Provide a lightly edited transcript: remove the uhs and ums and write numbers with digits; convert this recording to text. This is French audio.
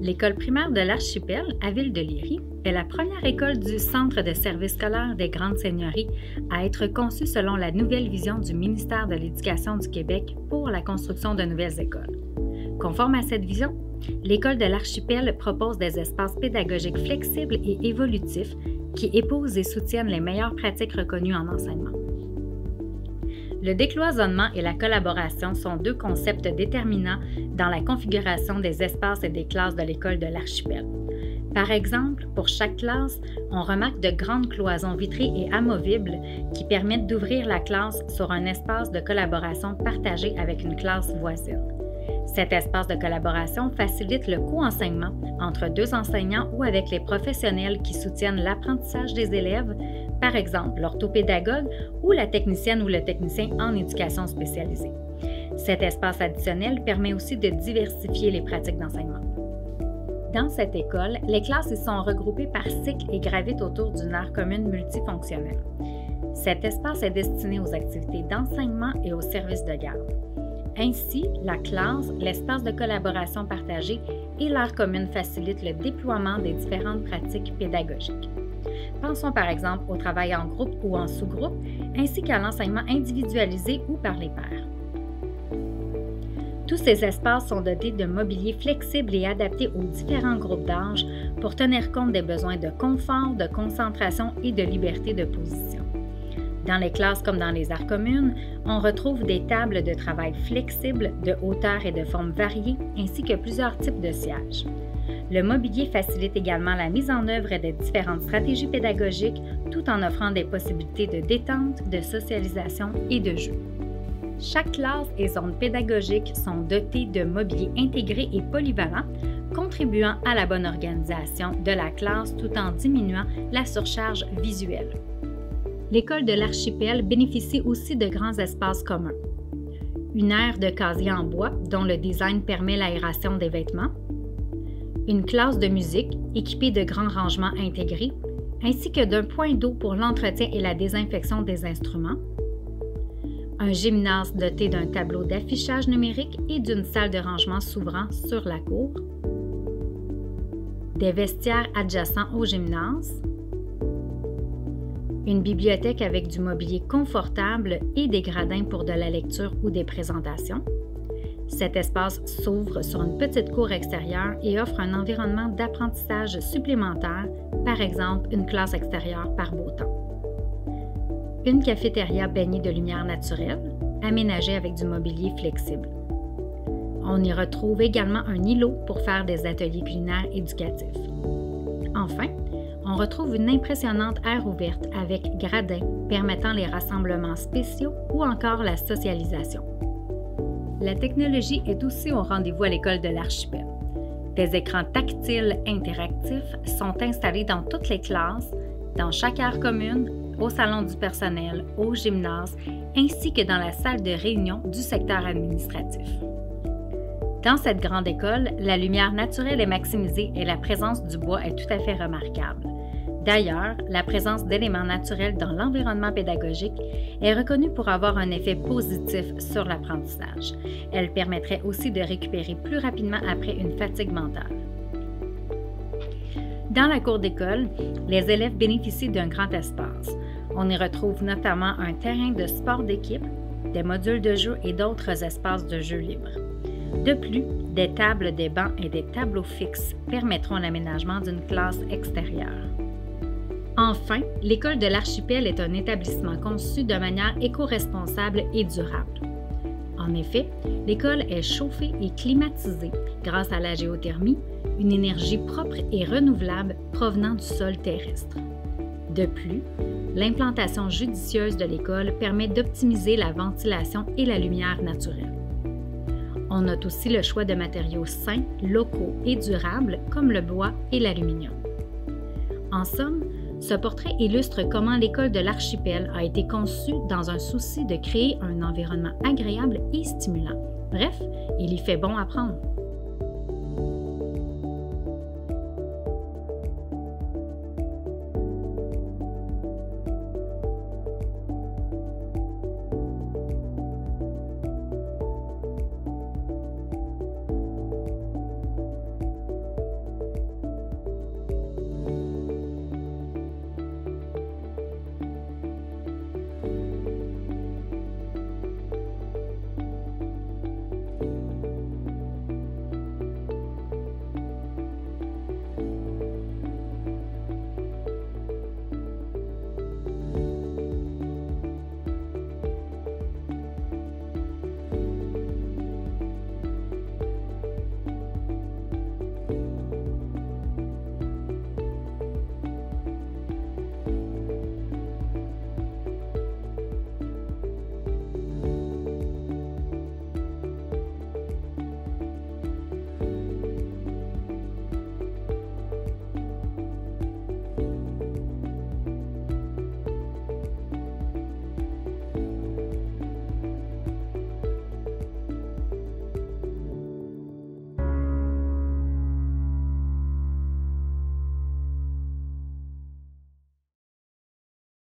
L'école primaire de l'Archipel, à Ville-de-Léry, est la première école du Centre de services scolaires des Grandes Seigneuries à être conçue selon la nouvelle vision du ministère de l'Éducation du Québec pour la construction de nouvelles écoles. Conforme à cette vision, l'école de l'Archipel propose des espaces pédagogiques flexibles et évolutifs qui épousent et soutiennent les meilleures pratiques reconnues en enseignement. Le décloisonnement et la collaboration sont deux concepts déterminants dans la configuration des espaces et des classes de l'école de l'Archipel. Par exemple, pour chaque classe, on remarque de grandes cloisons vitrées et amovibles qui permettent d'ouvrir la classe sur un espace de collaboration partagé avec une classe voisine. Cet espace de collaboration facilite le co-enseignement entre deux enseignants ou avec les professionnels qui soutiennent l'apprentissage des élèves, par exemple l'orthopédagogue ou la technicienne ou le technicien en éducation spécialisée. Cet espace additionnel permet aussi de diversifier les pratiques d'enseignement. Dans cette école, les classes y sont regroupées par cycle et gravitent autour d'une aire commune multifonctionnelle. Cet espace est destiné aux activités d'enseignement et aux services de garde. Ainsi, la classe, l'espace de collaboration partagée et l'aire commune facilitent le déploiement des différentes pratiques pédagogiques. Pensons par exemple au travail en groupe ou en sous-groupe, ainsi qu'à l'enseignement individualisé ou par les pairs. Tous ces espaces sont dotés de mobilier flexible et adapté aux différents groupes d'âge pour tenir compte des besoins de confort, de concentration et de liberté de position. Dans les classes comme dans les aires communes, on retrouve des tables de travail flexibles, de hauteur et de formes variées, ainsi que plusieurs types de sièges. Le mobilier facilite également la mise en œuvre des différentes stratégies pédagogiques, tout en offrant des possibilités de détente, de socialisation et de jeu. Chaque classe et zone pédagogique sont dotées de mobilier intégré et polyvalent, contribuant à la bonne organisation de la classe tout en diminuant la surcharge visuelle. L'école de l'Archipel bénéficie aussi de grands espaces communs. Une aire de casier en bois dont le design permet l'aération des vêtements, une classe de musique équipée de grands rangements intégrés, ainsi que d'un point d'eau pour l'entretien et la désinfection des instruments, un gymnase doté d'un tableau d'affichage numérique et d'une salle de rangement s'ouvrant sur la cour, des vestiaires adjacents au gymnase, une bibliothèque avec du mobilier confortable et des gradins pour de la lecture ou des présentations. Cet espace s'ouvre sur une petite cour extérieure et offre un environnement d'apprentissage supplémentaire, par exemple une classe extérieure par beau temps. Une cafétéria baignée de lumière naturelle, aménagée avec du mobilier flexible. On y retrouve également un îlot pour faire des ateliers culinaires éducatifs. Enfin, on retrouve une impressionnante aire ouverte avec gradins permettant les rassemblements spéciaux ou encore la socialisation. La technologie est aussi au rendez-vous à l'école de l'Archipel. Des écrans tactiles interactifs sont installés dans toutes les classes, dans chaque aire commune, au salon du personnel, au gymnase, ainsi que dans la salle de réunion du secteur administratif. Dans cette grande école, la lumière naturelle est maximisée et la présence du bois est tout à fait remarquable. D'ailleurs, la présence d'éléments naturels dans l'environnement pédagogique est reconnue pour avoir un effet positif sur l'apprentissage. Elle permettrait aussi de récupérer plus rapidement après une fatigue mentale. Dans la cour d'école, les élèves bénéficient d'un grand espace. On y retrouve notamment un terrain de sport d'équipe, des modules de jeu et d'autres espaces de jeu libres. De plus, des tables, des bancs et des tableaux fixes permettront l'aménagement d'une classe extérieure. Enfin, l'école de l'Archipel est un établissement conçu de manière éco-responsable et durable. En effet, l'école est chauffée et climatisée grâce à la géothermie, une énergie propre et renouvelable provenant du sol terrestre. De plus, l'implantation judicieuse de l'école permet d'optimiser la ventilation et la lumière naturelle. On note aussi le choix de matériaux sains, locaux et durables comme le bois et l'aluminium. En somme, ce portrait illustre comment l'école de l'Archipel a été conçue dans un souci de créer un environnement agréable et stimulant. Bref, il y fait bon apprendre.